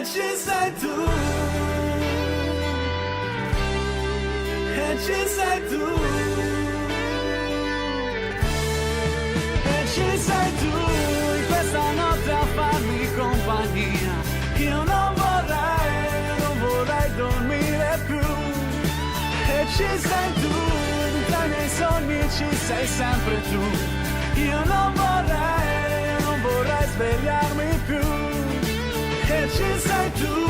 e ci sei tu, e ci sei tu, e ci sei tu, in questa notte a farmi compagnia. Io non vorrei dormire più, e ci sei tu, tra i miei sogni ci sei sempre tu. Io non vorrei svegliarmi più, e ci sei tu.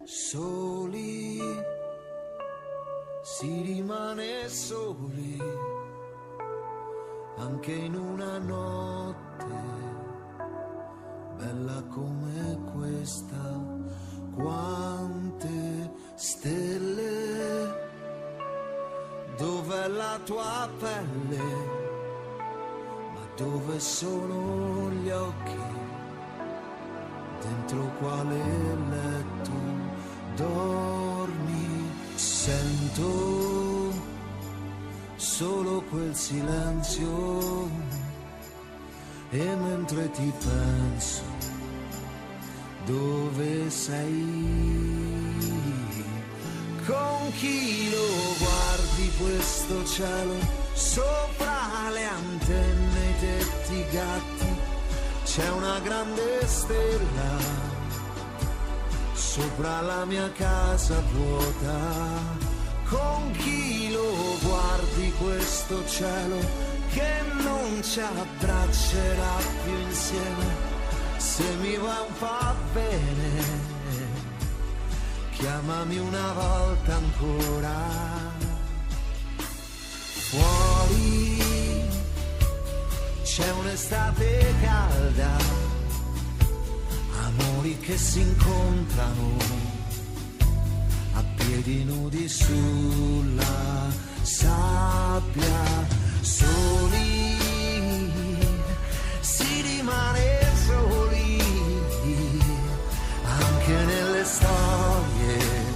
Soli, si rimane soli, anche in una notte bella come questa. Quante stelle, dov'è la tua pelle, ma dove sono gli occhi, dentro quale letto dormi? Sento solo quel silenzio e mentre ti penso, dove sei? Con chi lo guardi questo cielo? Sopra le antenne, i tetti gatti, c'è una grande stella sopra la mia casa vuota. Con chi lo guardi questo cielo che non ci abbraccerà più insieme? Se mi va un po' bene, chiamami una volta ancora. Fuori c'è un'estate calda, amori che si incontrano a piedi nudi sulla sabbia. Soli, si rimane soli, anche nelle storie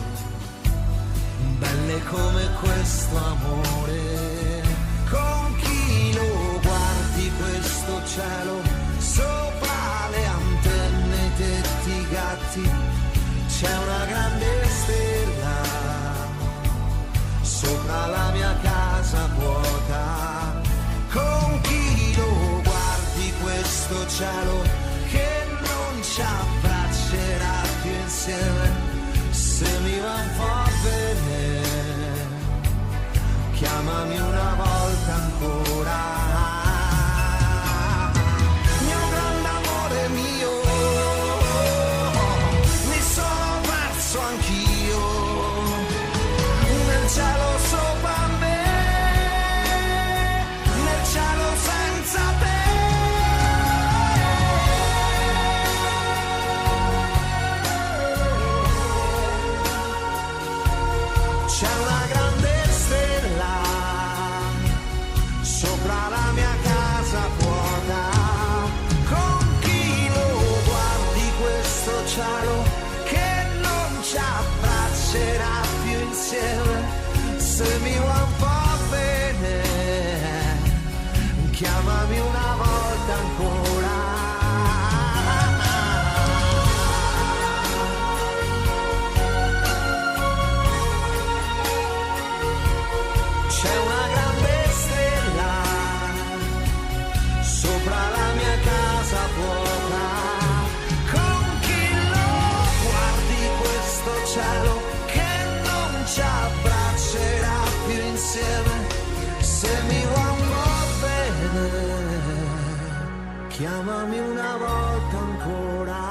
belle come questo amore. Con chi lo guardi questo cielo? Sopra le antenne, i tetti gatti, c'è una grande stella sopra la mia casa vuota. Con chi lo guardi questo cielo che non ci abbraccerà più insieme? Se mi va un po' bene, chiamami una volta ancora. Mio grande amore mio, mi sono perso anch'io nel cielo sopra me, nel cielo senza te. C'è una grande stella sopra la mia casa vuota. Con chi lo guardi questo cielo che non ci abbraccerà più insieme? Se mi va un po' bene, chiamami una volta ancora. C'è una grande stella sopra la mia casa vuota. Con chi lo guardi questo cielo che non ci abbraccerà più insieme? Se mi va un po' bene, chiamami una volta ancora.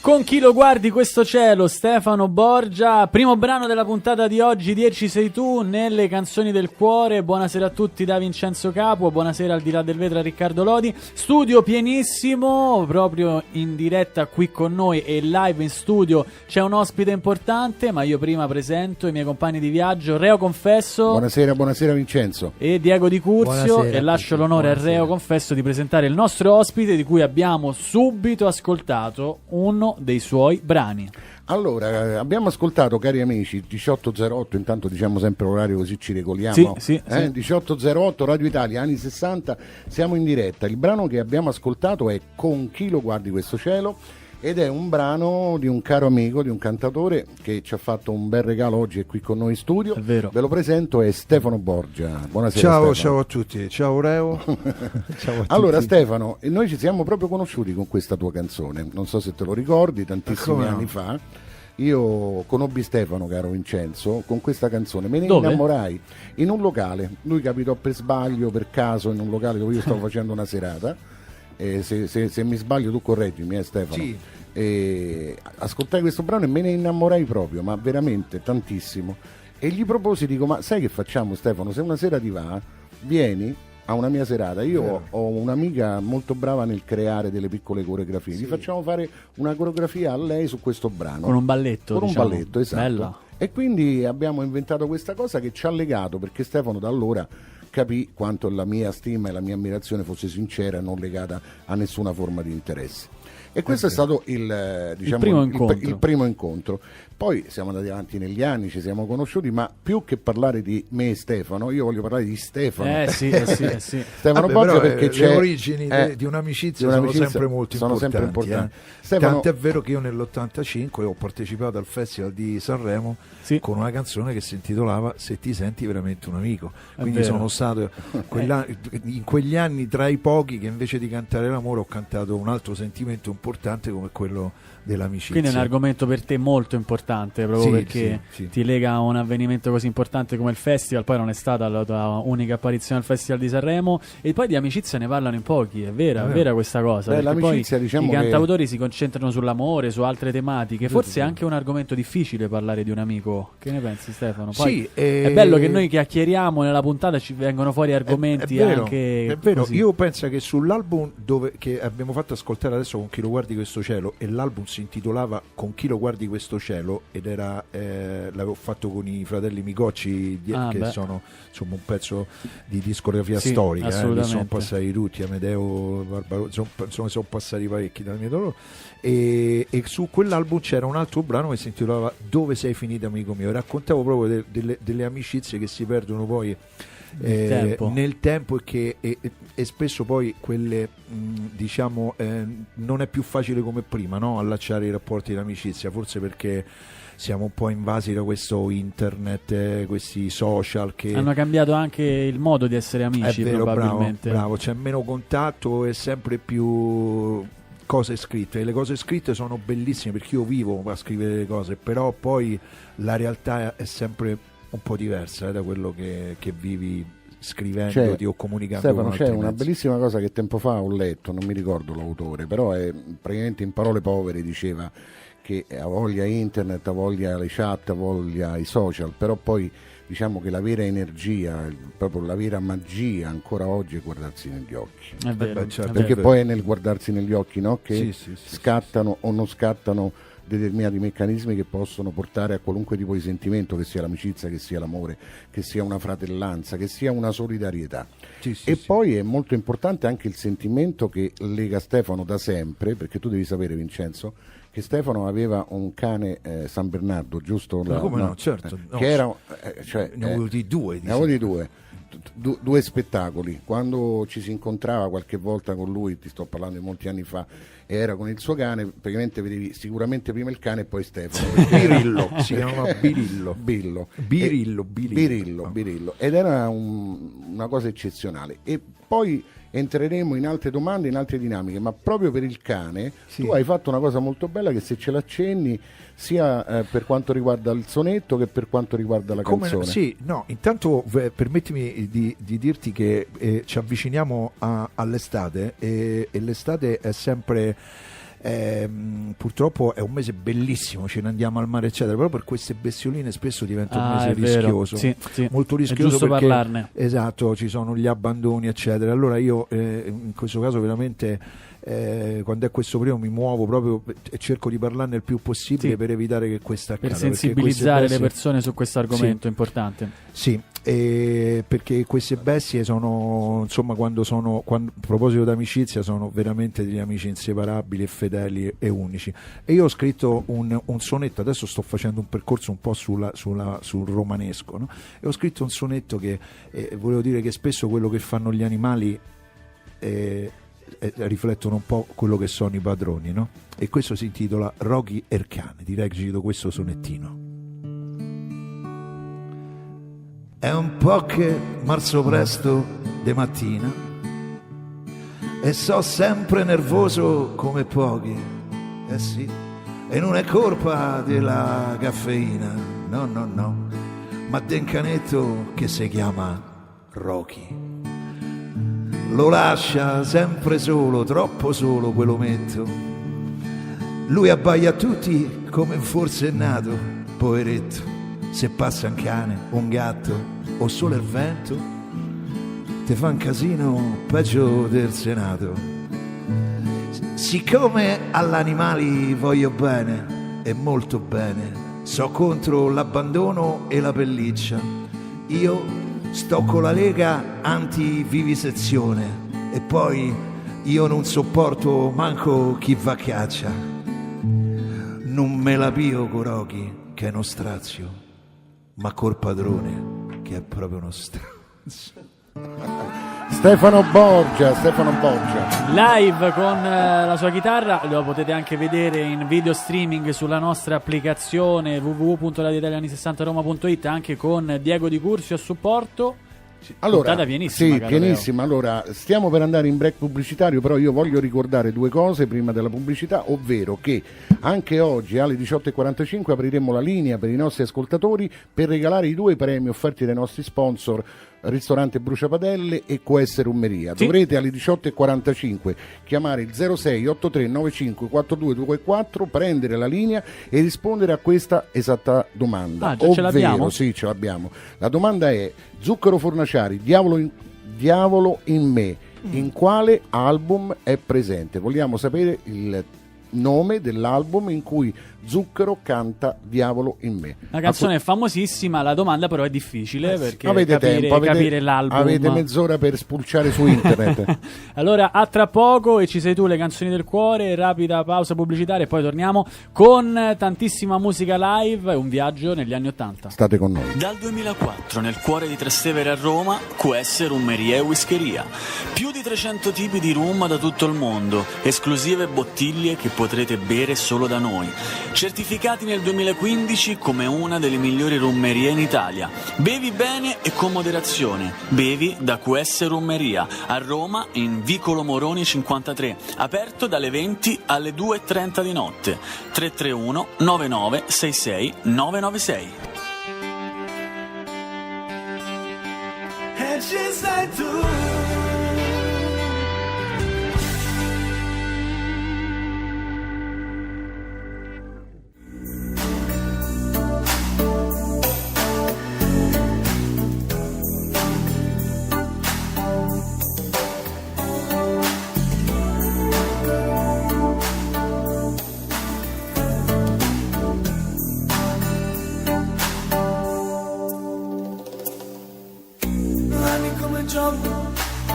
Con chi lo guardi questo cielo, Stefano Borgia, primo brano della puntata di oggi, Dirci sei tu, nelle canzoni del cuore. Buonasera a tutti da Vincenzo Capua, buonasera al di là del vetro a Riccardo Lodi, studio pienissimo, proprio in diretta qui con noi e live in studio c'è un ospite importante, ma io prima presento i miei compagni di viaggio, Reo Confesso. Buonasera Vincenzo. E Diego Di Curzio. Buonasera, e lascio l'onore a Reo Confesso di presentare il nostro ospite, di cui abbiamo subito ascoltato uno dei suoi brani. Allora, abbiamo ascoltato, cari amici, 18.08, intanto diciamo sempre l'orario così ci regoliamo. Sì. 18.08 Radio Italia, anni 60, siamo in diretta. Il brano che abbiamo ascoltato è Con chi lo guardi questo cielo, ed è un brano di un caro amico, di un cantautore che ci ha fatto un bel regalo oggi, è qui con noi in studio. È vero. Ve lo presento, è Stefano Borgia. Buonasera. Ciao a tutti, ciao Reo. Ciao a allora tutti. Stefano, noi ci siamo proprio conosciuti con questa tua canzone, non so se te lo ricordi, tantissimi anni fa. Io conobbi Stefano, caro Vincenzo, con questa canzone, me ne innamorai in un locale. Lui capitò per sbaglio, per caso, in un locale dove io stavo facendo una serata. Se mi sbaglio tu correggimi, Stefano. Sì. Ascoltai questo brano e me ne innamorai proprio, ma veramente tantissimo. E gli proposi, dico, ma sai che facciamo, Stefano? Se una sera ti va, vieni a una mia serata. Io ho un'amica molto brava nel creare delle piccole coreografie. Gli facciamo fare una coreografia a lei su questo brano. Con un balletto, Con diciamo. un balletto, esatto. Bella. E quindi abbiamo inventato questa cosa che ci ha legato, perché Stefano da allora capì quanto la mia stima e la mia ammirazione fosse sincera e non legata a nessuna forma di interesse. E questo è stato il primo incontro. Poi siamo andati avanti negli anni, ci siamo conosciuti, ma più che parlare di me e Stefano, io voglio parlare di Stefano. Sì. Stefano Borgia, perché le origini di un'amicizia sono sempre molto importanti. Stefano... Tant'è vero che io nell'85 ho partecipato al Festival di Sanremo con una canzone che si intitolava Se ti senti veramente un amico. Quindi sono stato in quegli anni tra i pochi che invece di cantare l'amore ho cantato un altro sentimento importante come quello dell'amicizia. Quindi è un argomento per te molto importante, proprio perché ti lega a un avvenimento così importante come il festival. Poi non è stata la tua unica apparizione al Festival di Sanremo, e poi di amicizia ne parlano in pochi, è vera questa cosa. Beh, l'amicizia, poi diciamo i cantautori si concentrano sull'amore, su altre tematiche. Forse è anche un argomento difficile parlare di un amico. Che ne pensi, Stefano? Poi è bello che noi chiacchieriamo nella puntata, ci vengono fuori argomenti anche è vero. Così. Io penso che sull'album che abbiamo fatto ascoltare adesso, Con chi lo guardi questo cielo, e l'album si intitolava Con chi lo guardi questo cielo, ed era l'avevo fatto con i fratelli Micocci sono insomma un pezzo di discografia storica, sono passati tutti, Amedeo, Barbarossa, sono passati parecchi dal mio loro, e su quell'album c'era un altro brano che si intitolava Dove sei finito amico mio, raccontavo proprio delle amicizie che si perdono poi nel tempo e spesso poi quelle non è più facile come prima, no? Allacciare i rapporti di amicizia, forse perché siamo un po' invasi da questo internet, questi social che hanno cambiato anche il modo di essere amici. È vero, probabilmente bravo, c'è meno contatto e sempre più cose scritte. Le cose scritte sono bellissime perché io vivo a scrivere le cose, però poi la realtà è sempre un po' diversa da quello che vivi scrivendoti o comunicando. Stefano, c'è una bellissima cosa che tempo fa ho letto, non mi ricordo l'autore, però è praticamente in parole povere diceva che ha voglia internet, ha voglia le chat, ha voglia i social, però poi diciamo che la vera energia, proprio la vera magia ancora oggi è guardarsi negli occhi. È vero, perché poi è nel guardarsi negli occhi, no? Che scattano o non scattano determinati meccanismi che possono portare a qualunque tipo di sentimento, che sia l'amicizia, che sia l'amore, che sia una fratellanza, che sia una solidarietà. Poi è molto importante anche il sentimento che lega Stefano da sempre, perché tu devi sapere, Vincenzo, che Stefano aveva un cane San Bernardo, giusto? Certo. Che era, ne ho avuti due. Ne ho avuti due spettacoli. Quando ci si incontrava qualche volta con lui, ti sto parlando di molti anni fa, e era con il suo cane, praticamente vedevi sicuramente prima il cane e poi Stefano. Birillo, si chiamava Birillo. Birillo. Ed era una cosa eccezionale. E poi entreremo in altre domande, in altre dinamiche, ma proprio per il cane tu hai fatto una cosa molto bella, che se ce l'accenni sia per quanto riguarda il sonetto che per quanto riguarda la canzone. Intanto permettimi di dirti che ci avviciniamo all'estate, e l'estate è sempre purtroppo è un mese bellissimo, ce ne andiamo al mare eccetera, però per queste bestioline spesso diventa un mese rischioso, sì, molto rischioso, è giusto perché, parlarne. esatto, ci sono gli abbandoni eccetera. Allora io in questo caso veramente quando è questo periodo mi muovo proprio e cerco di parlarne il più possibile, per evitare che questa accada, per sensibilizzare le persone su questo argomento importante. Sì, perché queste bestie sono, insomma, a proposito d'amicizia, sono veramente degli amici inseparabili e fedeli e unici. E io ho scritto un sonetto, adesso sto facendo un percorso un po' sul romanesco, no? E ho scritto un sonetto che volevo dire che spesso quello che fanno gli animali riflettono un po' quello che sono i padroni, no? E questo si intitola Rocky e il cane. Direi che cito questo sonettino. È un po' che marzo presto de mattina e so sempre nervoso come pochi, sì, e non è colpa della caffeina, no, ma d'un canetto che si chiama Rocky. Lo lascia sempre solo, troppo solo quell'ometto. Lui abbaia a tutti come forse è nato, poveretto. Se passa un cane, un gatto o solo il vento, te fa un casino peggio del Senato. Siccome all'animali voglio bene e molto bene, so contro l'abbandono e la pelliccia. Io sto con la Lega anti-vivisezione e poi io non sopporto manco chi va a caccia. Non me la pio con Rocky che è uno strazio, ma col padrone che è proprio uno strazio. Stefano Borgia live con la sua chitarra, lo potete anche vedere in video streaming sulla nostra applicazione www.radioitaliani60roma.it, anche con Diego Di Curzio a supporto. Allora, pienissima, sì, pienissima. Allora, stiamo per andare in break pubblicitario, però io voglio ricordare due cose prima della pubblicità, ovvero che anche oggi alle 18.45 apriremo la linea per i nostri ascoltatori per regalare i 2 premi offerti dai nostri sponsor Ristorante Bruciapadelle e QS Rummeria. Sì. Dovrete alle 18.45 chiamare il 06 83 95 42224, prendere la linea e rispondere a questa esatta domanda. Ovvero, ce l'abbiamo? Sì, ce l'abbiamo. La domanda è: Zucchero Fornaciari, Diavolo in me, in quale album è presente? Vogliamo sapere il nome dell'album in cui Zucchero canta Diavolo in me. Una canzone famosissima, la domanda però è difficile perché avete capire l'album. Avete mezz'ora per spulciare su internet. Allora, a tra poco, e ci sei tu, le canzoni del cuore, rapida pausa pubblicitaria e poi torniamo con tantissima musica live e un viaggio negli anni '80. State con noi. Dal 2004 nel cuore di Trastevere a Roma, QS Rummeria e Whischeria. Più di 300 tipi di rum da tutto il mondo, esclusive bottiglie che potrete bere solo da noi. Certificati nel 2015 come una delle migliori rummerie in Italia. Bevi bene e con moderazione. Bevi da QS Rummeria a Roma in Vicolo Moroni 53, aperto dalle 20 alle 2:30 di notte. 331 99 66 996. E ci sei tu.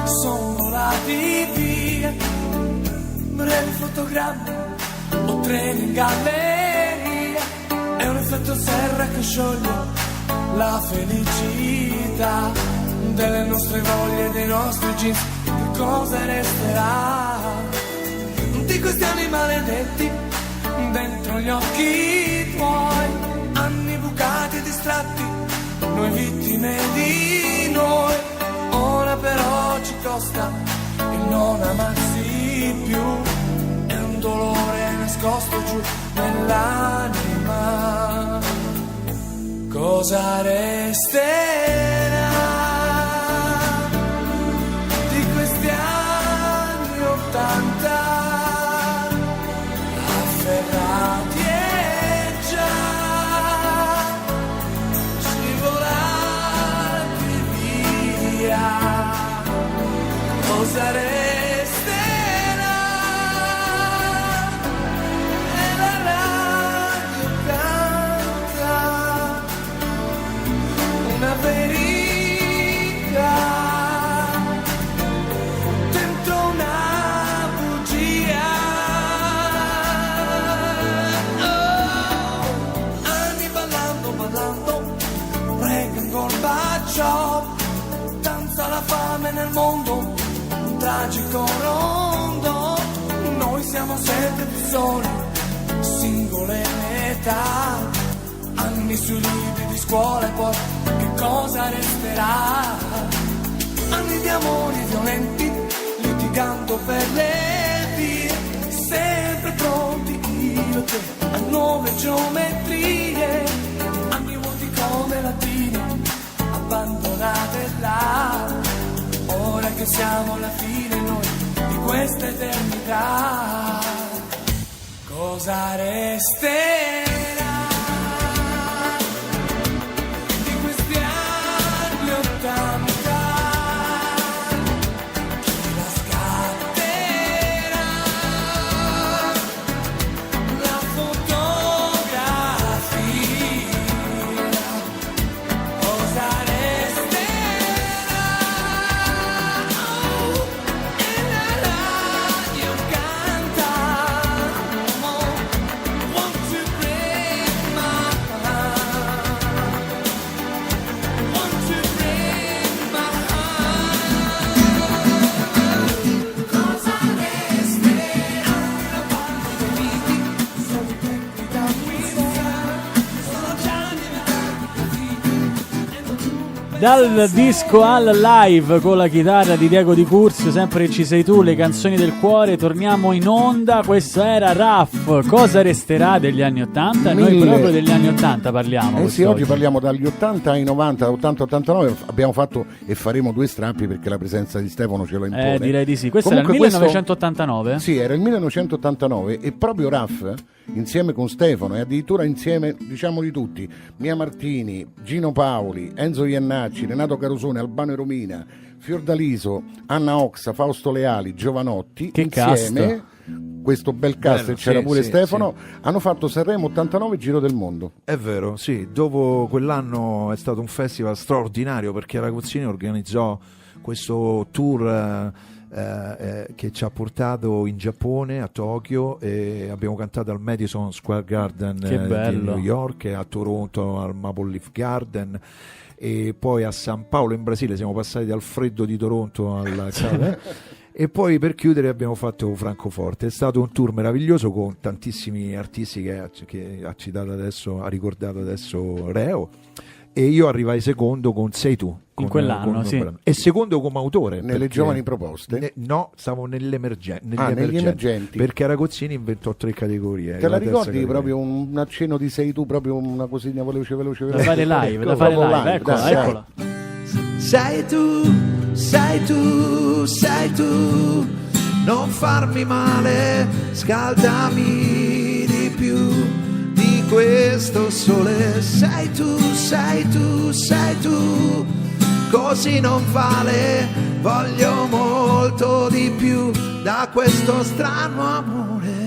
Sono volati via, brevi fotogrammi o treni in galleria. È un effetto serra che scioglie la felicità delle nostre voglie, dei nostri jeans. Che cosa resterà di questi anni maledetti dentro gli occhi tuoi? Anni bucati e distratti, noi vittime di noi. Ora però ci costa il non amarsi più, è un dolore nascosto giù nell'anima. Cosa resterà di questi anni '80? ciò, danza la fame nel mondo, un tragico rondo. Noi siamo sempre più soli, singole metà, anni sui libri di scuola e poi che cosa resterà? Anni di amori violenti, litigando per le vie, sempre pronti io e te a nuove geometrie, anni vuoti come latini, abbandonate là, ora che siamo alla fine noi di questa eternità, cosa resterà di questi anni 80? Dal disco al live con la chitarra di Diego Di Curzio, sempre Ci sei tu, le canzoni del cuore, torniamo in onda. Questo era Raff, cosa resterà degli anni 80? Noi proprio degli anni 80 parliamo. Sì, oggi parliamo dagli 80 ai 90, 80-89, abbiamo fatto e faremo due strappi perché la presenza di Stefano ce lo impone. Direi di sì, questo Comunque era il 1989? Sì, era il 1989 e proprio Raff, insieme con Stefano e addirittura insieme, diciamo di tutti, Mia Martini, Gino Paoli, Enzo Iannacci, Renato Carosone, Albano Romina, Fiordaliso, Anna Oxa, Fausto Leali, Giovanotti, che insieme cast. Questo bel cast, bello, c'era sì, pure sì, Stefano, sì. Hanno fatto Sanremo 89 Giro del Mondo. È vero, sì, dopo quell'anno è stato un festival straordinario perché Ragozzini organizzò questo tour che ci ha portato in Giappone, a Tokyo, e abbiamo cantato al Madison Square Garden di New York, e a Toronto al Maple Leaf Garden, e poi a San Paolo in Brasile, siamo passati dal freddo di Toronto al e poi per chiudere abbiamo fatto Francoforte. È stato un tour meraviglioso con tantissimi artisti che ha citato adesso, ha ricordato adesso Reo, e io arrivai secondo con Sei tu. In quell'anno, sì. E secondo come autore. Nelle perché, giovani proposte? No, stavo negli emergenti. Emergenti. Perché Ragozzini inventò 3 categorie. Te la ricordi proprio un accenno di Sei tu, proprio una cosina veloce? Da fare live, eccola. Sei tu, sei tu, sei tu, non farmi male, scaldami di più di questo sole. Sei tu, sei tu, sei tu, così non vale, voglio molto di più da questo strano amore.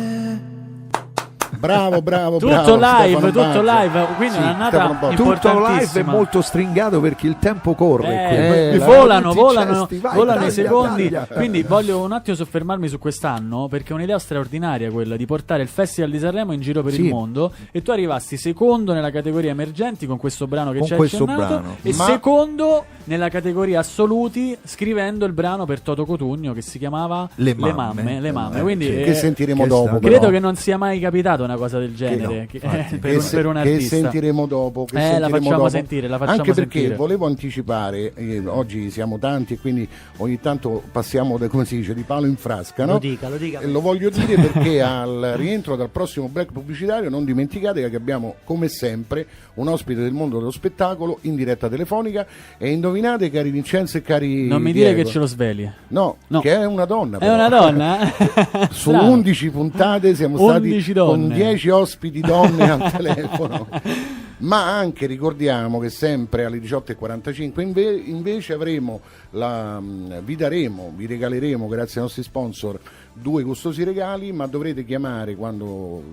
Bravo, tutto live, quindi è un'annata importantissima. Tutto live e molto stringato perché il tempo corre. Volano i secondi. Taglia. Quindi voglio un attimo soffermarmi su quest'anno, perché è un'idea straordinaria quella di portare il Festival di Sanremo in giro per il mondo, e tu arrivasti secondo nella categoria emergenti con questo brano che ci hai accennato, e secondo nella categoria assoluti scrivendo il brano per Toto Cotugno che si chiamava Le mamme. Quindi che sentiremo dopo. Credo che non sia mai capitato una cosa del genere per un artista. Che sentiremo dopo. La facciamo sentire. Anche perché volevo anticipare, oggi siamo tanti e quindi ogni tanto passiamo come si dice, di palo in frasca, no? Lo dica. E lo voglio dire perché al rientro dal prossimo break pubblicitario non dimenticate che abbiamo come sempre un ospite del mondo dello spettacolo in diretta telefonica, e indovinate, cari Vincenzo e cari non mi Diego, dire che ce lo svegli. No, che è una donna. È una donna? Su 11 puntate siamo stati con 10 ospiti donne al telefono. Ma anche ricordiamo che sempre alle 18.45 invece vi regaleremo, grazie ai nostri sponsor, 2 gustosi regali, ma dovrete chiamare quando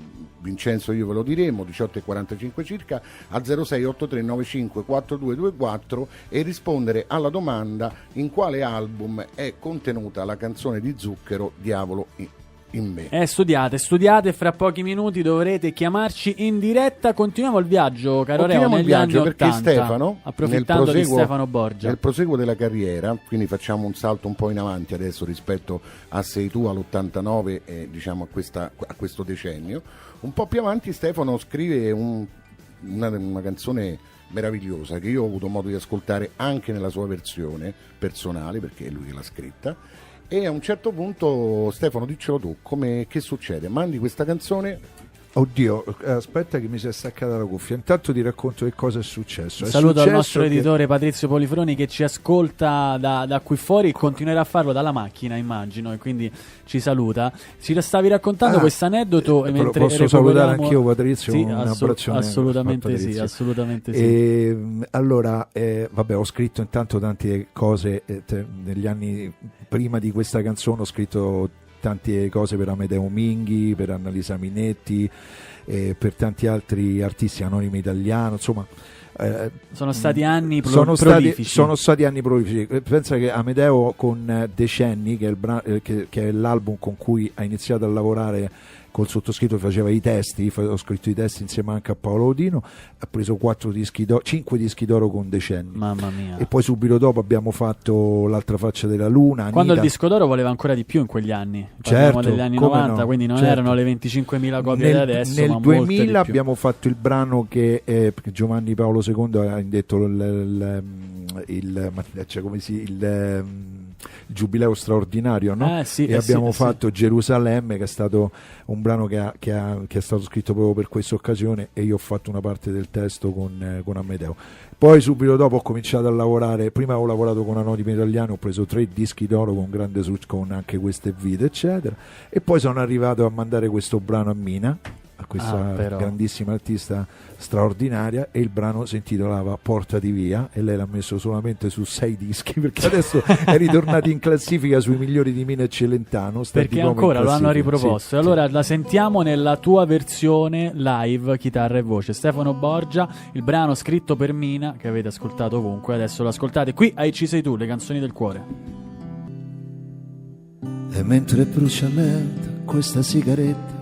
Vincenzo e io ve lo diremo, 18.45 circa, a 0683954224 e rispondere alla domanda: in quale album è contenuta la canzone di Zucchero Diavolo in me. Studiate, fra pochi minuti dovrete chiamarci in diretta. Continuiamo il viaggio, caro Reo, negli viaggio anni perché 80, Stefano, approfittando di Stefano Borgia. Nel proseguo della carriera, quindi facciamo un salto un po' in avanti adesso rispetto a Sei tu, all'89 e diciamo a questo decennio, un po' più avanti Stefano scrive una canzone meravigliosa che io ho avuto modo di ascoltare anche nella sua versione personale, perché è lui che l'ha scritta, e a un certo punto Stefano, diccelo tu, che succede? Mandi questa canzone. Oddio, aspetta che mi si è staccata la cuffia. Intanto ti racconto che cosa è successo. Saluto al nostro editore Patrizio Polifroni che ci ascolta da qui fuori e continuerà a farlo dalla macchina, immagino, e quindi ci saluta. Ci stavi raccontando questo aneddoto mentre posso salutare anch'io Patrizio? Sì, un abbraccione. Assolutamente sì. Allora, vabbè, ho scritto intanto tante cose negli anni prima di questa canzone, ho scritto tante cose per Amedeo Minghi, per Annalisa Minetti, per tanti altri artisti, Anonimo Italiano, insomma. Sono stati anni prolifici. Sono stati anni prolifici. Pensa che Amedeo con Decenni, che è l'album con cui ha iniziato a lavorare col sottoscritto, faceva i testi, ho scritto i testi insieme anche a Paolo Odino, ha preso 5 dischi d'oro con Decenni. Mamma mia. E poi subito dopo abbiamo fatto L'altra faccia della luna. Quando Anita. il disco d'oro voleva ancora di più in quegli anni. Parliamo degli anni 90, no, quindi non erano le 25.000 copie di adesso. Nel ma 2000 abbiamo fatto il brano che Giovanni Paolo II ha indetto il Giubileo straordinario, no? Abbiamo fatto Gerusalemme, che è stato un brano che è stato scritto proprio per questa occasione, e io ho fatto una parte del testo con Amedeo. Poi subito dopo ho cominciato a lavorare, prima ho lavorato con Anonimo Italiano, ho preso 3 dischi d'oro con grande successo, con anche queste vite eccetera, e poi sono arrivato a mandare questo brano a Mina, a questa grandissima artista straordinaria, e il brano si intitolava Portati via, e lei l'ha messo solamente su 6 dischi, perché adesso è ritornato in classifica sui migliori di Mina e Celentano, perché ancora lo hanno riproposto. Allora la sentiamo nella tua versione live, chitarra e voce, Stefano Borgia, il brano scritto per Mina che avete ascoltato ovunque, adesso lo ascoltate qui a Ci sei tu, le canzoni del cuore. E mentre brucia lenta questa sigaretta,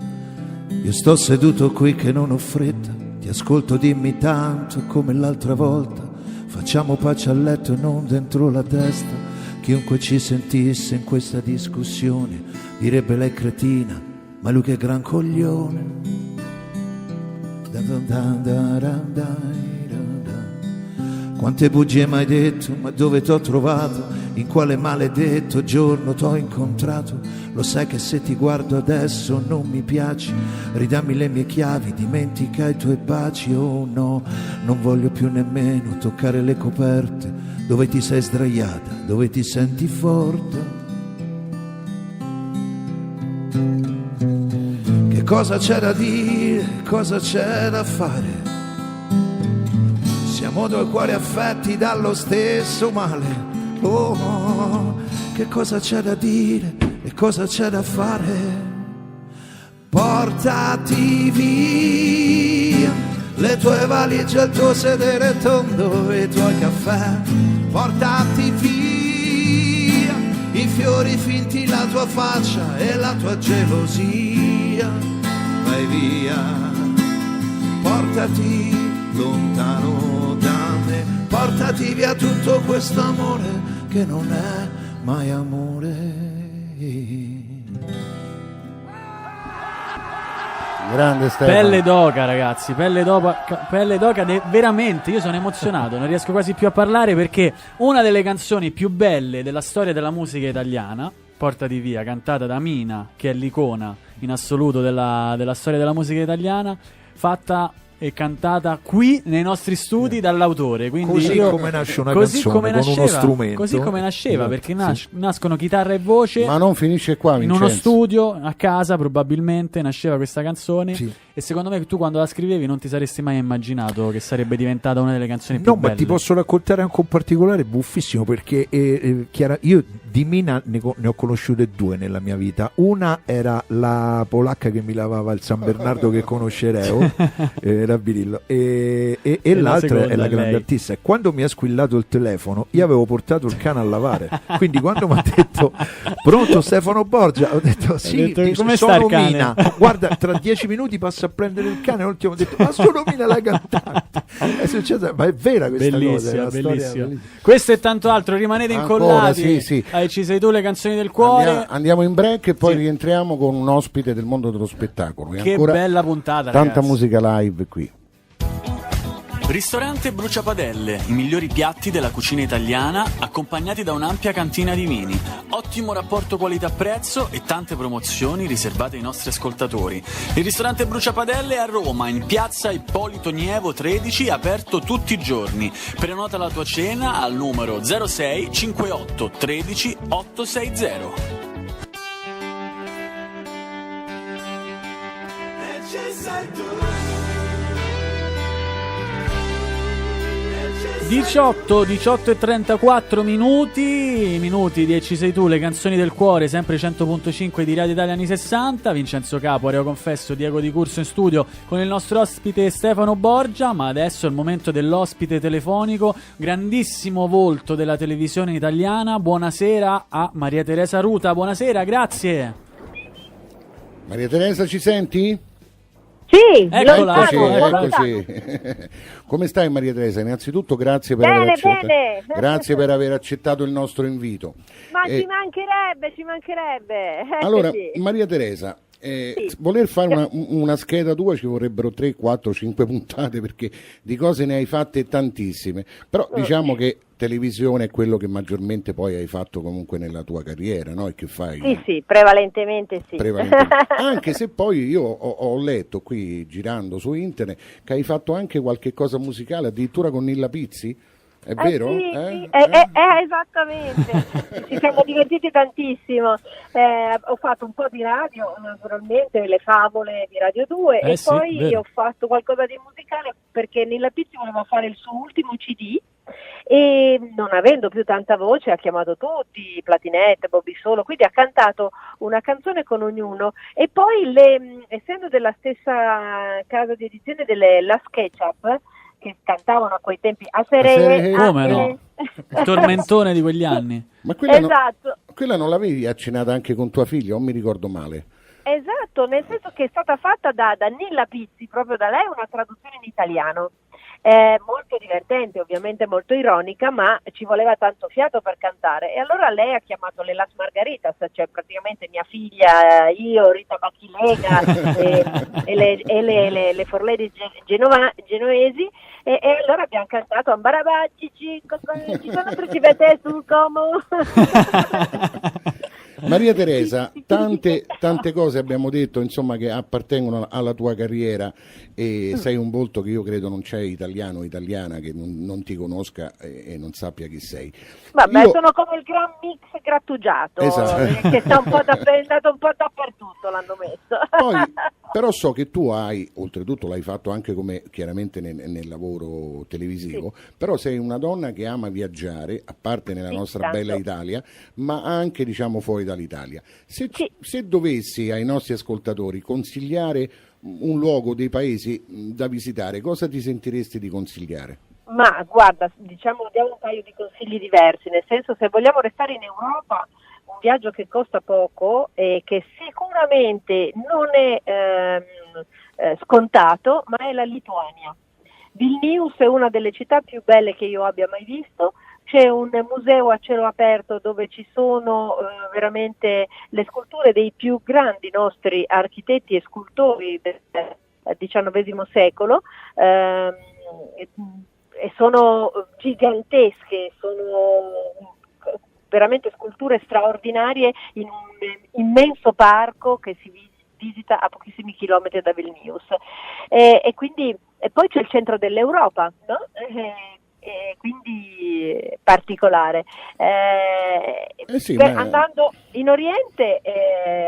io sto seduto qui che non ho fretta, ti ascolto, dimmi tanto come l'altra volta, facciamo pace a letto e non dentro la testa. Chiunque ci sentisse in questa discussione direbbe lei cretina, ma lui che gran coglione. Quante bugie m'hai detto, ma dove t'ho trovato? In quale maledetto giorno t'ho incontrato? Lo sai che se ti guardo adesso non mi piaci, ridammi le mie chiavi, dimentica i tuoi baci. Oh no, non voglio più nemmeno toccare le coperte, dove ti sei sdraiata, dove ti senti forte. Che cosa c'è da dire, cosa c'è da fare? Siamo due cuori affetti dallo stesso male. Oh, che cosa c'è da dire e cosa c'è da fare? Portati via le tue valigie, il tuo sedere tondo e i tuoi caffè. Portati via i fiori finti, la tua faccia e la tua gelosia. Vai via, portati lontano da me, portati via tutto questo amore che non è mai amore. Grande Stefano. Pelle d'oca, ragazzi, pelle d'oca veramente, io sono emozionato, non riesco quasi più a parlare, perché una delle canzoni più belle della storia della musica italiana, Portati via, cantata da Mina, che è l'icona in assoluto della storia della musica italiana, fatta e cantata qui nei nostri studi dall'autore. Quindi così come nasce una canzone, con uno strumento. Così come nasceva, esatto, perché nascono chitarra e voce. Ma non finisce qua, Vincenzo. In uno studio, a casa probabilmente, nasceva questa canzone. Sì. e secondo me tu quando la scrivevi non ti saresti mai immaginato che sarebbe diventata una delle canzoni più belle. No, ma ti posso raccontare anche un particolare buffissimo, perché io di Mina ne ho conosciute 2 nella mia vita. Una era la polacca che mi lavava il San Bernardo che conoscereo, era Birillo, e l'altra è la grande artista. E quando mi ha squillato il telefono io avevo portato il cane a lavare, quindi quando mi ha detto pronto Stefano Borgia, ho detto sì, come sono Mina, guarda tra 10 minuti passo a prendere il cane. L'ultimo ho detto ma sono Mina la cantante. È successo, ma è vera questa cosa, bellissima. Questo e tanto altro, rimanete incollati. Sì. Ci sei tu, le canzoni del cuore. Andiamo in break e poi rientriamo con un ospite del mondo dello spettacolo. Che bella puntata, tanta ragazzi. musica live qui. Ristorante Bruciapadelle, i migliori piatti della cucina italiana accompagnati da un'ampia cantina di vini, ottimo rapporto qualità-prezzo e tante promozioni riservate ai nostri ascoltatori. Il ristorante Bruciapadelle è a Roma, in piazza Ippolito Nievo 13, aperto tutti i giorni. Prenota la tua cena al numero 06 58 13 860. 18 e 34 minuti di Ci sei tu, le canzoni del cuore, sempre 100.5 di Radio Italia anni 60. Vincenzo Capo, Areo Confesso, Diego Di Curso in studio con il nostro ospite Stefano Borgia, ma adesso è il momento dell'ospite telefonico, grandissimo volto della televisione italiana. Buonasera a Maria Teresa Ruta, buonasera, grazie. Maria Teresa, ci senti? Sì, eccoci. Come stai Maria Teresa? Innanzitutto grazie per grazie per aver accettato il nostro invito. Ma ci mancherebbe. Allora, Maria Teresa, voler fare una scheda tua ci vorrebbero 3, 4, 5 puntate, perché di cose ne hai fatte tantissime, però diciamo che televisione è quello che maggiormente poi hai fatto comunque nella tua carriera, no? E che fai? Sì, prevalentemente sì. Anche se poi io ho letto qui girando su internet che hai fatto anche qualche cosa musicale, addirittura con Nilla Pizzi. È vero? Sì, esattamente. Ci siamo divertiti tantissimo. Ho fatto un po' di radio, naturalmente, le favole di Radio 2, e poi ho fatto qualcosa di musicale perché Nilla Pizzi voleva fare il suo ultimo CD e non avendo più tanta voce ha chiamato tutti, Platinette, Bobby Solo, quindi ha cantato una canzone con ognuno, e poi essendo della stessa casa di edizione la SketchUp, che cantavano a quei tempi a Seré, come no? Il tormentone di quegli anni. Ma quella, esatto. Quella non l'avevi accennata anche con tua figlia, o mi ricordo male? Esatto, nel senso che è stata fatta da Nilla Pizzi, proprio da lei, una traduzione in italiano. Molto divertente, ovviamente molto ironica, ma ci voleva tanto fiato per cantare, e allora lei ha chiamato le Las Margaritas, cioè praticamente mia figlia, io, Rita Bacchilega e le Forledi genovesi, e allora abbiamo cantato Ambarabacci, ci sono principesse sul Como. Maria Teresa, tante cose abbiamo detto, insomma, che appartengono alla tua carriera, e sei un volto che io credo non c'è italiano o italiana che non ti conosca e non sappia chi sei. Vabbè, sono come il Gran Mix grattugiato, esatto, che sta è andato un po' dappertutto, l'hanno messo. Poi, però so che tu hai, oltretutto l'hai fatto anche come chiaramente nel lavoro televisivo, però sei una donna che ama viaggiare, a parte nella nostra bella Italia, ma anche diciamo fuori dall'Italia. Se dovessi ai nostri ascoltatori consigliare un luogo, dei paesi da visitare, cosa ti sentiresti di consigliare? Ma guarda, diamo un paio di consigli diversi, nel senso, se vogliamo restare in Europa, un viaggio che costa poco e che sicuramente non è scontato, ma è la Lituania. Vilnius è una delle città più belle che io abbia mai visto. C'è un museo a cielo aperto dove ci sono veramente le sculture dei più grandi nostri architetti e scultori del XIX secolo, e sono gigantesche, sono veramente sculture straordinarie in un immenso parco che si visita a pochissimi chilometri da Vilnius, e poi c'è il centro dell'Europa, no? Quindi particolare. Andando in Oriente,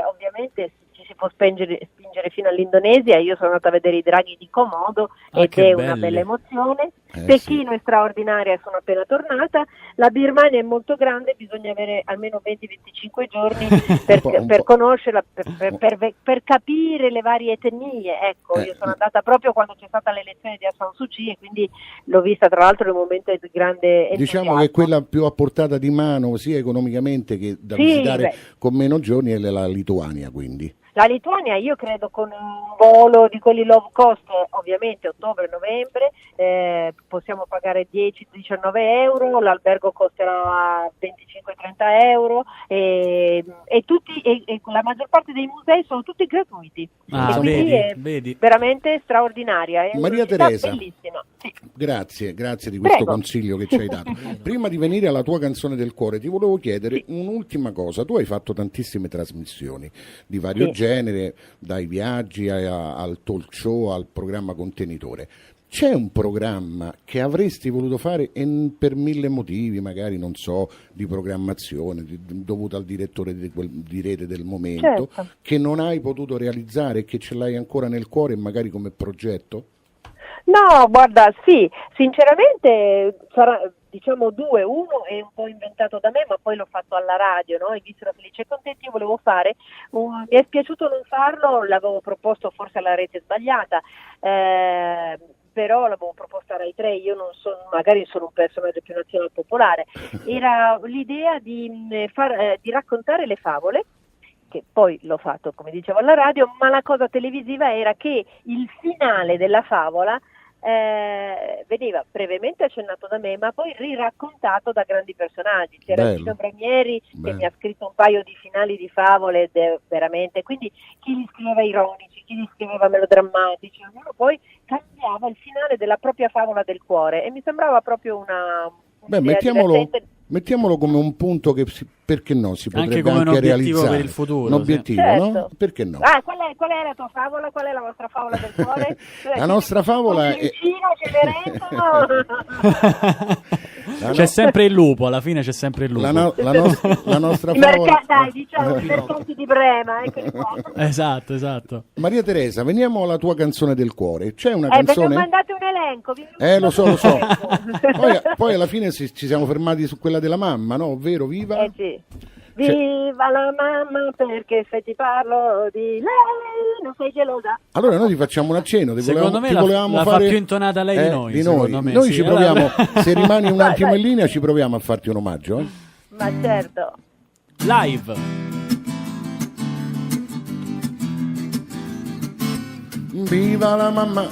ovviamente ci si può spingere fino all'Indonesia. Io sono andata a vedere i draghi di Komodo ed è una bella emozione. Pechino è straordinaria e sono appena tornata. La Birmania è molto grande, bisogna avere almeno 20-25 giorni per conoscerla, per capire le varie etnie. Ecco, io sono andata proprio quando c'è stata l'elezione di Aung San Suu Kyi e quindi l'ho vista tra l'altro in un momento di grande entusiasmo. Diciamo che quella più a portata di mano sia economicamente che da visitare con meno giorni è la Lituania, quindi. La Lituania io credo con un volo di quelli low cost, ovviamente ottobre-novembre, possiamo pagare 10-19 euro, l'albergo costerà 25-30 euro e la maggior parte dei musei sono tutti gratuiti. E quindi è veramente straordinaria. È Maria Teresa, bellissima. Sì. Grazie di questo consiglio che ci hai dato. Prima di venire alla tua canzone del cuore ti volevo chiedere un'ultima cosa. Tu hai fatto tantissime trasmissioni di vario genere, dai viaggi al talk show al programma contenitore. C'è un programma che avresti voluto fare per 1000 motivi, magari non so, di programmazione dovuto al direttore di rete del momento, che non hai potuto realizzare e che ce l'hai ancora nel cuore e magari come progetto? No, guarda, sì, sinceramente sarà, diciamo due, uno è un po' inventato da me, ma poi l'ho fatto alla radio, no? E visto la Felice e Contenti, io volevo fare, mi è spiaciuto non farlo, l'avevo proposto forse alla rete sbagliata, però l'avevo proposta a Rai 3, io non sono, magari sono un personaggio più nazionale popolare, era l'idea di raccontare le favole, che poi l'ho fatto come dicevo alla radio, ma la cosa televisiva era che il finale della favola veniva brevemente accennato da me, ma poi riraccontato da grandi personaggi. C'era Gino Bramieri che mi ha scritto un paio di finali di favole veramente, quindi chi li scriveva ironici, chi li scriveva melodrammatici, ognuno poi cambiava il finale della propria favola del cuore e mi sembrava proprio una mettiamolo come un punto che perché no, si potrebbe anche anche realizzare per il futuro, un obiettivo, no? Perché no? Qual è la tua favola? Qual è la vostra favola del cuore? La nostra favola è c'è sempre il lupo, alla fine c'è sempre il lupo. La nostra favola diciamo i mercanti di Brema, esatto. Maria Teresa, veniamo alla tua canzone del cuore. C'è una canzone? Mi mandate un elenco. Lo so. Poi alla fine ci siamo fermati su quella della mamma, no? Ovvero viva? Sì. Viva la mamma, perché se ti parlo di lei non sei gelosa. Allora noi ti facciamo un accenno. Secondo me la fa più intonata lei di noi. Noi ci proviamo, se rimani un attimo in linea ci proviamo a farti un omaggio. Ma certo. Live. Viva la mamma,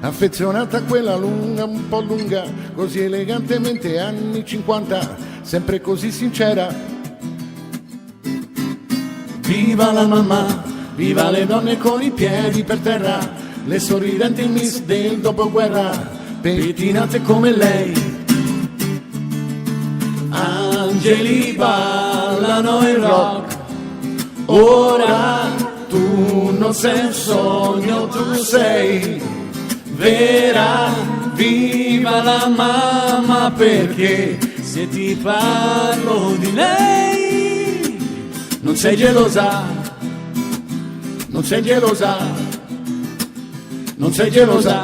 affezionata a quella lunga, un po' lunga, così elegantemente anni 50, sempre così sincera. Viva la mamma, viva le donne con i piedi per terra, le sorridenti miss del dopoguerra, pettinate come lei. Angeli ballano il rock, ora tu non sei un sogno, tu sei vera. Viva la mamma, perché se ti parlo di lei non sei gelosa, non sei gelosa, non sei gelosa.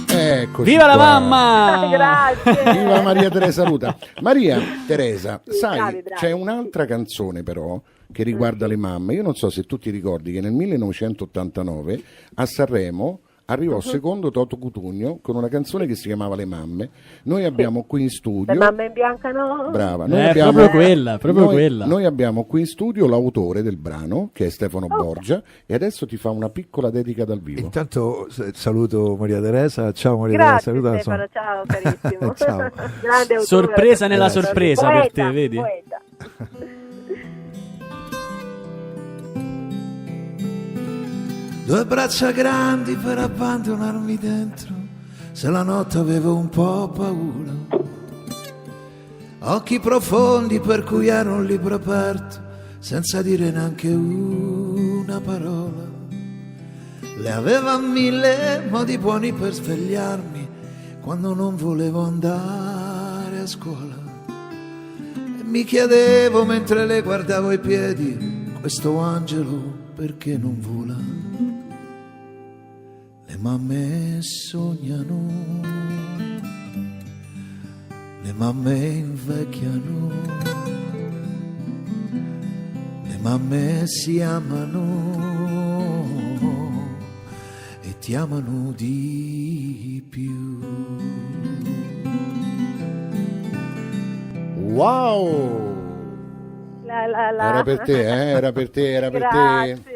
Eccoci. Viva qua. la mamma! Grazie. Viva Maria Teresa Ruta. Maria Teresa, sai, c'è un'altra canzone però che riguarda le mamme. Io non so se tu ti ricordi che nel 1989 a Sanremo arrivò secondo Toto Cutugno con una canzone che si chiamava Le mamme. Noi abbiamo qui in studio Le mamme in bianca, no? Brava, proprio quella. Noi abbiamo qui in studio l'autore del brano, che è Stefano Borgia, e adesso ti fa una piccola dedica dal vivo. Intanto saluto Maria Teresa. Ciao Maria Grazie, Teresa, Stefano, ciao carissimo. Ciao. Grande autore. Sorpresa nella sorpresa per te, vedi? Poeta. Due braccia grandi per abbandonarmi dentro, se la notte avevo un po' paura. Occhi profondi per cui ero un libro aperto, senza dire neanche una parola. Lei aveva 1000 modi buoni per svegliarmi quando non volevo andare a scuola. E mi chiedevo mentre le guardavo i piedi, questo angelo perché non vola. Le mamme sognano, le mamme invecchiano, le mamme si amano e ti amano di più. Wow! Era per te, era per te, era per te. Grazie.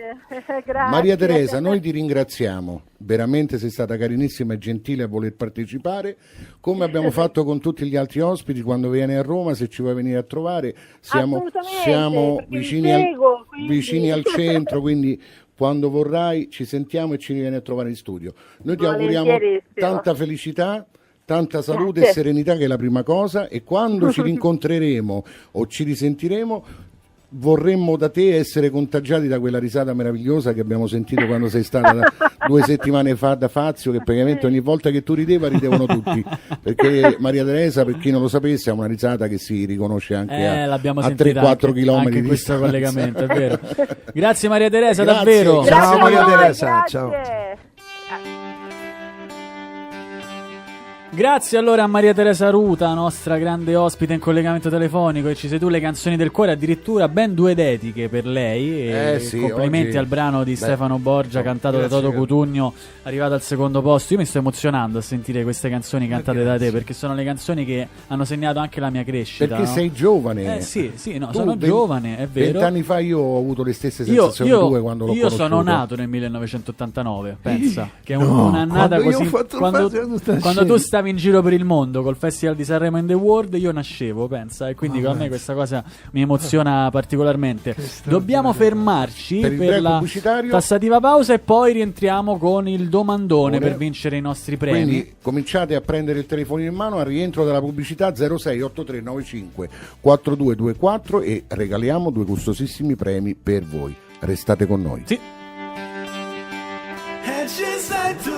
Maria Teresa, noi ti ringraziamo, veramente sei stata carinissima e gentile a voler partecipare, come abbiamo fatto con tutti gli altri ospiti. Quando vieni a Roma, se ci vuoi venire a trovare, siamo vicini al centro, quindi quando vorrai ci sentiamo e ci vieni a trovare in studio. Noi ti auguriamo tanta felicità, tanta salute e serenità, che è la prima cosa, e quando ci rincontreremo o ci risentiremo vorremmo da te essere contagiati da quella risata meravigliosa che abbiamo sentito quando sei stata 2 settimane fa da Fazio, che praticamente ogni volta che tu ridevano tutti, perché Maria Teresa, per chi non lo sapesse, ha una risata che si riconosce anche a 3-4 km anche di questo distanza. collegamento, è vero. Grazie Maria Teresa, Grazie. davvero. Ciao Maria Teresa, grazie. ciao. Grazie allora a Maria Teresa Ruta, nostra grande ospite in collegamento telefonico, e ci sei tu, le canzoni del cuore, addirittura ben 2 dediche per lei, e sì, complimenti oggi... al brano di Stefano Borgia, cantato da Toto Cutugno, arrivato al secondo posto. Io mi sto emozionando a sentire queste canzoni cantate da te, perché sono le canzoni che hanno segnato anche la mia crescita. Perché no? sei giovane. Sì, sono giovane, è vero. 20 anni fa io ho avuto le stesse sensazioni tue quando l'ho conosciuto. Io sono nato nel 1989, pensa, che è No, un'annata quando io così. ho fatto Quando tu stavi in giro per il mondo col Festival di Sanremo in the World, io nascevo, pensa, e quindi a me questa cosa mi emoziona particolarmente. Dobbiamo fermarci per la tassativa pausa e poi rientriamo con il domandone per vincere i nostri premi. Quindi cominciate a prendere il telefonino in mano al rientro della pubblicità. 068395 4224 e regaliamo 2 gustosissimi premi per voi. Restate con noi. Sì. E ci sei tu.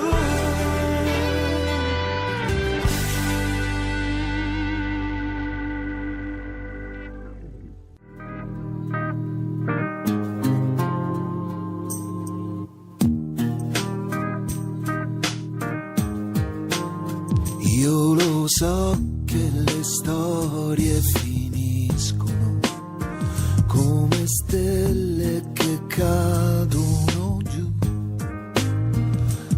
Io lo so che le storie finiscono come stelle che cadono giù,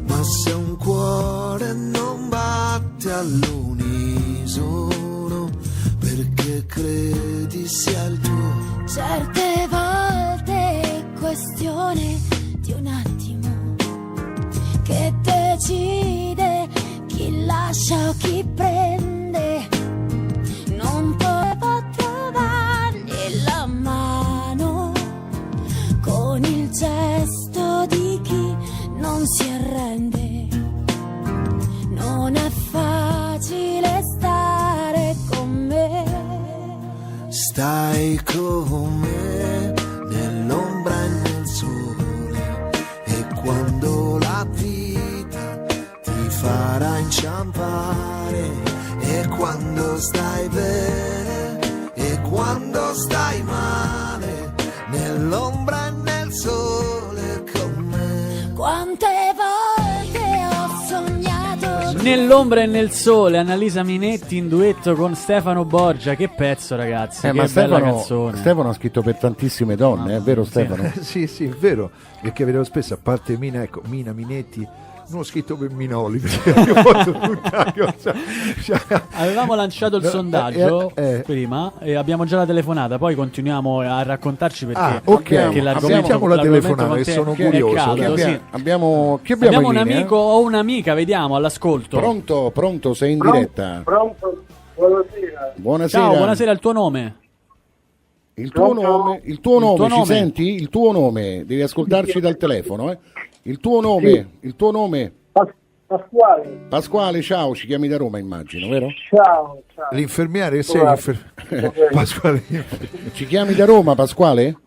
ma se un cuore non batte all'unisono, perché credi sia il tuo. Certe volte è questione di un attimo che decide chi lascia o chi prende. Non potevo trovargli la mano con il gesto di chi non si arrende. Non è facile stare con me. Stai con me nell'ombra e nel sole, e quando la vita ti farà inciampare, e quando stai bene e quando stai male, nell'ombra e nel sole con me. Quante volte ho sognato Nell'ombra e nel sole, Annalisa Minetti in duetto con Stefano Borgia. Che pezzo, ragazzi, che ma bella canzone. Stefano ha scritto per tantissime donne, è vero Stefano? Sì, è vero, perché vedevo spesso, a parte Mina Minetti, non ho scritto per Minoli, perché io ho fatto tutta cosa. Avevamo lanciato il sondaggio prima e abbiamo già la telefonata, poi continuiamo a raccontarci perché, perché Sentiamo la telefonata, che sono curioso. Abbiamo un amico o un'amica, vediamo, all'ascolto. Pronto, sei in diretta. Pronto, buonasera. Ciao, buonasera, il tuo nome? Il tuo nome, ci senti? Il tuo nome, devi ascoltarci dal telefono, Il tuo nome, Pasquale, ciao, ci chiami da Roma, immagino, vero? Ciao. L'infermiere, sei Pasquale. Ci chiami da Roma, Pasquale?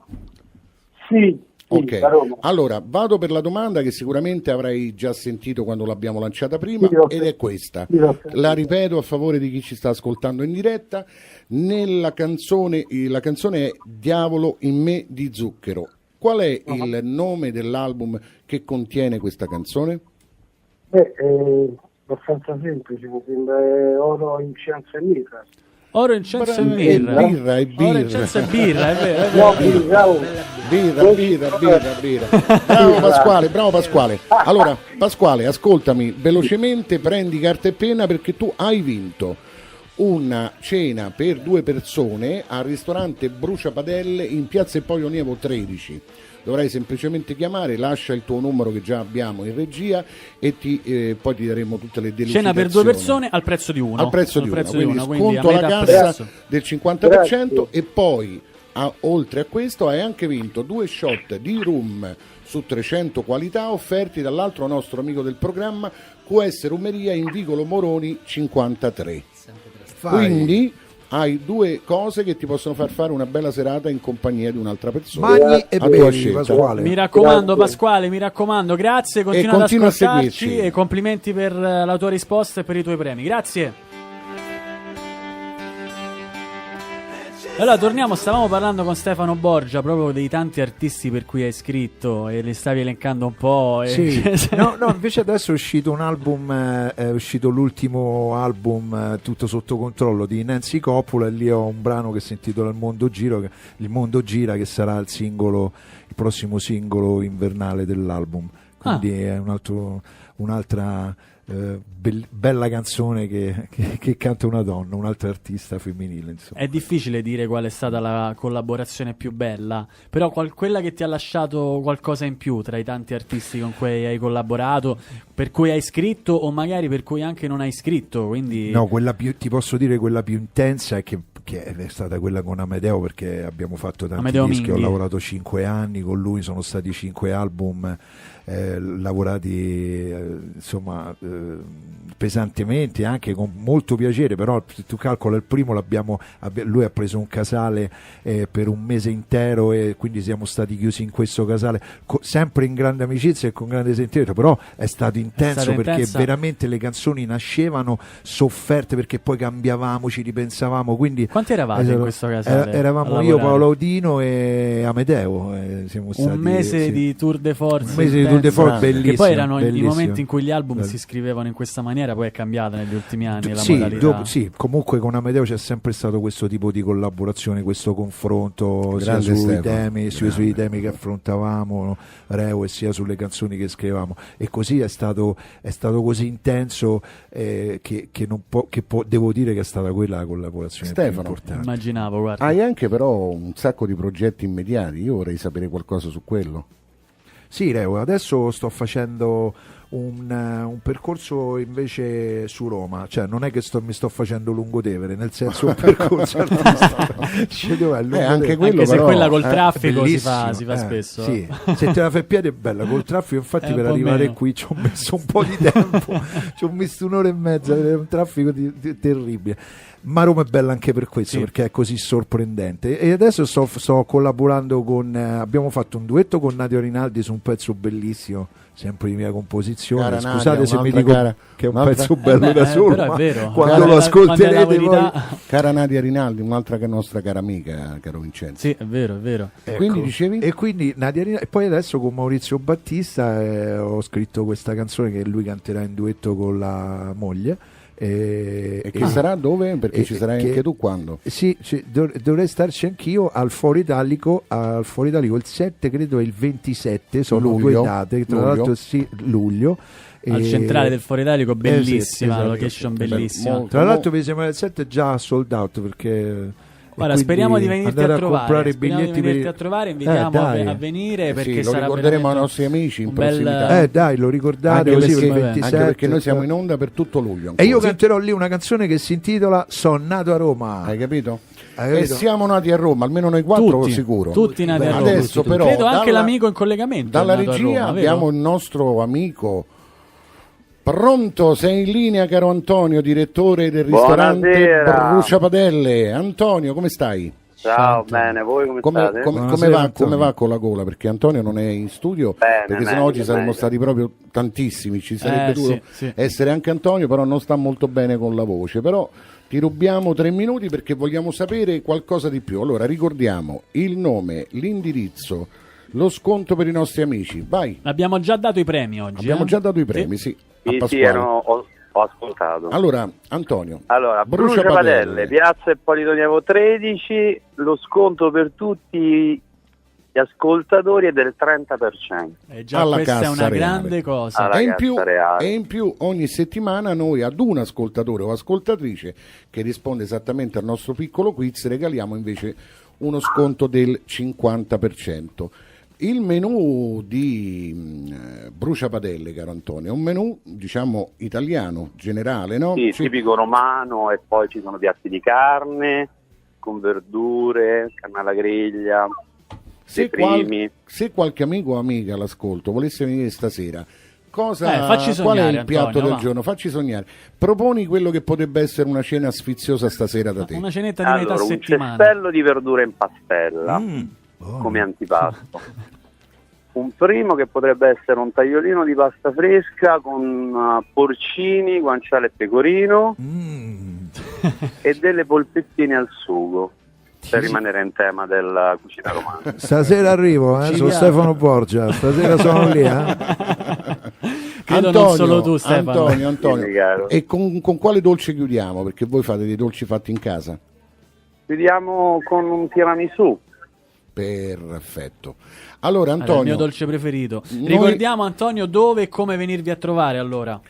Sì, Ok, da Roma. allora vado per la domanda che sicuramente avrai già sentito quando l'abbiamo lanciata prima, ed è questa. La ripeto a favore di chi ci sta ascoltando in diretta. La canzone è Diavolo in me di Zucchero. Qual è il nome dell'album che contiene questa canzone? Beh, è abbastanza semplice, mi sembra è Oro, Incienso e Mirra. Oro, incenso e mirra. È birra. Oro, incenso e birra, è vero. Birra. Bravo Pasquale. Allora, Pasquale, ascoltami, velocemente prendi carta e penna perché tu hai vinto una cena per 2 persone al ristorante Bruciapadelle in Piazza Emporio Nievo 13. Dovrai semplicemente chiamare, lascia il tuo numero che già abbiamo in regia e poi ti daremo tutte le delucidazioni. Cena per 2 persone al prezzo di uno. Al prezzo di uno, quindi a sconto alla metà cassa prezzo. del 50%. E poi oltre a questo hai anche vinto 2 shot di rum su 300 qualità offerti dall'altro nostro amico del programma QS Rumeria in Vicolo Moroni 53. Quindi hai 2 cose che ti possono far fare una bella serata in compagnia di un'altra persona. Magni e bevi, Pasquale. Mi raccomando, Pasquale, grazie, continua ad continua a ascoltarci seguirci. e complimenti per la tua risposta e per i tuoi premi. Grazie. Allora, torniamo, stavamo parlando con Stefano Borgia proprio dei tanti artisti per cui hai scritto e li stavi elencando un po'. Sì. No, invece adesso è uscito un album, è uscito l'ultimo album Tutto sotto controllo di Nancy Coppola e lì ho un brano che si intitola Il mondo gira, che sarà il prossimo singolo invernale dell'album. Quindi è un'altra bella canzone che canta una donna, un'altra artista femminile, insomma. È difficile dire qual è stata la collaborazione più bella, però quella che ti ha lasciato qualcosa in più tra i tanti artisti con cui hai collaborato, per cui hai scritto o magari per cui anche non hai scritto, quindi... No, ti posso dire quella più intensa è che è stata quella con Amedeo, perché abbiamo fatto tanti Amedeo dischi, Minghi. ho lavorato 5 anni con lui, sono stati 5 album lavorati pesantemente, anche con molto piacere, però tu calcola il primo lui ha preso un casale per un mese intero e quindi siamo stati chiusi in questo casale sempre in grande amicizia e con grande sentimento, però è stato intenso perché veramente le canzoni nascevano sofferte perché poi cambiavamo, ci ripensavamo, quindi quanti eravate in questo casale? Eravamo io, Paolo Audino e Amedeo, siamo stati, un mese di tour de force, bellissimo, che poi erano bellissimo. i momenti in cui gli album si scrivevano in questa maniera, poi è cambiata negli ultimi anni la modalità. Sì, comunque con Amedeo c'è sempre stato questo tipo di collaborazione, questo confronto sia sui temi che affrontavamo, Reo, e sia sulle canzoni che scrivevamo, e così è stato così intenso devo dire che è stata quella la collaborazione più importante. Immaginavo, guarda. Hai anche però un sacco di progetti immediati, io vorrei sapere qualcosa su quello. Sì, Reo, adesso sto facendo un percorso invece su Roma, cioè non è che mi sto facendo Lungotevere, nel senso un percorso artistico. Anche quello, anche se però, quella col traffico si fa spesso. Sì. Se te la fai piede è bella, col traffico infatti per arrivare qui ci ho messo un po' di tempo, ci ho messo 1 ora e mezza, un traffico terribile. Ma Roma è bella anche per questo, perché è così sorprendente. E adesso sto collaborando abbiamo fatto un duetto con Nadia Rinaldi su un pezzo bellissimo, sempre di mia composizione. Cara Scusate Nadia, se mi dico che è un pezzo bello da solo, però è vero. quando lo ascolterete poi... Cara Nadia Rinaldi, un'altra nostra cara amica, caro Vincenzo. Sì, è vero. Ecco. Quindi dicevi? E quindi Nadia Rinaldi, e poi adesso con Maurizio Battista ho scritto questa canzone che lui canterà in duetto con la moglie. E che sarà dove? Perché ci sarai anche tu quando? Sì, dovrei starci anch'io al Foro Italico il 7, credo, e il 27, sono luglio, 2 date, tra l'altro luglio. Al centrale del Foro Italico, bellissima, esatto, location bellissima. Tra l'altro mi sembra il 7 già sold out, perché... Guarda, speriamo di venirti a trovare, invitiamo a venire, perché lo sarà ricorderemo ai nostri amici in prossimità. Dai, lo ricordate anche così, perché noi siamo in onda per tutto luglio ancora. E io canterò lì una canzone che si intitola Son nato a Roma. Hai capito? E siamo nati a Roma, almeno noi 4 sicuro. Tutti nati a Roma. Adesso però credo anche l'amico in collegamento dalla regia abbiamo il nostro amico. Pronto, sei in linea, caro Antonio, direttore del ristorante Bruciapadelle. Antonio, come stai? Ciao, bene, voi come state? Come va con la gola? Perché Antonio non è in studio, perché sennò oggi saremmo stati proprio tantissimi, ci sarebbe dovuto essere anche Antonio, però non sta molto bene con la voce, però ti rubiamo 3 minuti perché vogliamo sapere qualcosa di più. Allora ricordiamo il nome, l'indirizzo lo sconto per i nostri amici. Vai. Abbiamo già dato i premi oggi. Abbiamo già dato i premi, sì. Sì, ho ascoltato. Allora, Antonio. Allora, Bruciapadelle, Piazza Ippolito Nievo 13, lo sconto per tutti gli ascoltatori è del 30%. Già alla questa cassa è una reale. grande cosa. Alla E cassa in più ogni settimana noi ad un ascoltatore o ascoltatrice che risponde esattamente al nostro piccolo quiz regaliamo invece uno sconto del 50%. Il menù di Bruciapadelle, caro Antonio, è un menù diciamo italiano, generale, no? Sì, tipico romano, e poi ci sono piatti di carne con verdure, carne alla griglia, Se primi. se qualche amico o amica all'ascolto volesse venire stasera, facci qual è sognare, il piatto Antonio, del va. giorno? Facci sognare. Proponi quello che potrebbe essere una cena sfiziosa stasera da te. Una cenetta di Allora, metà un settimana. cestello di verdure in pastella come antipasto. Un primo che potrebbe essere un tagliolino di pasta fresca con porcini, guanciale e pecorino e delle polpettine al sugo, per rimanere in tema della cucina romana. Stasera arrivo, sono Stefano Borgia, stasera sono lì. Credo non solo tu, Stefano. Antonio. Sì, caro. E con quale dolce chiudiamo? Perché voi fate dei dolci fatti in casa? Chiudiamo con un tiramisù. Perfetto. Allora, È il Antonio, mio dolce preferito. noi- Ricordiamo, Antonio, dove e come venirvi a trovare allora.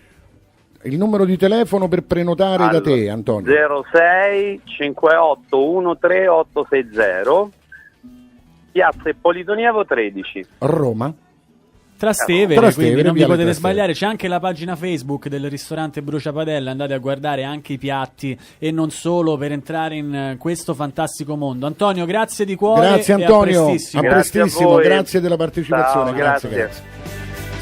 il numero di telefono per prenotare da te, Antonio. 06 58 13 860, Piazza Ippolito Nievo 13. Roma. Trastevere, Trastevere, quindi non vi Viale potete Trastevere. sbagliare. C'è anche la pagina Facebook del ristorante Bruciapadelle, andate a guardare anche i piatti e non solo, per entrare in questo fantastico mondo. Antonio, grazie di cuore. Grazie e Antonio, a prestissimo. Grazie a prestissimo, voi. grazie della partecipazione. Ciao, grazie, grazie. grazie.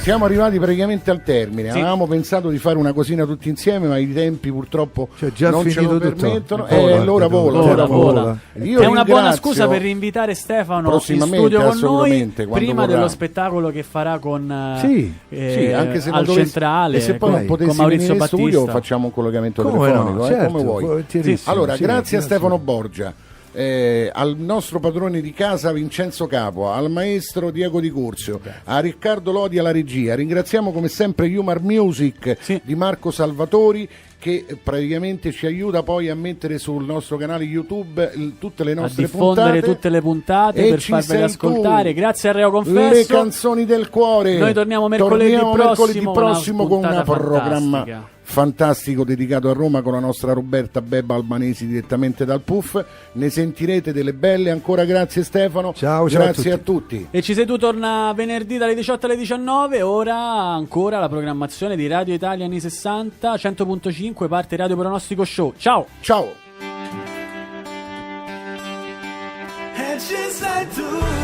Siamo arrivati praticamente al termine. Sì. Avevamo pensato di fare una cosina tutti insieme, ma i tempi purtroppo Cioè, già non ce finito lo tutto. permettono. Vola, L'ora vola. Vola. Io È una buona ringrazio- scusa per invitare Stefano in Prossimamente, studio con noi assolutamente, quando prima vorrà. dello spettacolo che farà con Sì, Sì, anche se non al dovessi- centrale e se poi non con potessi Maurizio venire in studio Battista. facciamo un collegamento Come telefonico, no, certo, come vuoi. volentierissimo, Allora, sì, grazie a sì, Stefano sì. Borgia, al nostro padrone di casa Vincenzo Capua, al maestro Diego Di Curzio, a Riccardo Lodi alla regia. Ringraziamo come sempre Humor Music Sì. di Marco Salvatori, che praticamente ci aiuta poi a mettere sul nostro canale YouTube tutte le A nostre diffondere puntate. tutte le puntate E per ci farvele sei ascoltare. tu. Grazie a Reo Le Confesso. canzoni del cuore. Noi torniamo mercoledì prossimo, con una un programma fantastica. fantastico dedicato a Roma con la nostra Roberta Bebba Albanesi direttamente dal Puff. Ne sentirete delle belle. Ancora grazie Stefano. Ciao, grazie a a tutti. E Ci sei tu torna venerdì dalle 18 alle 19. Ora ancora la programmazione di Radio Italia anni 60 100.5, parte Radio Pronostico Show. Ciao. Ciao. E ci sei tu.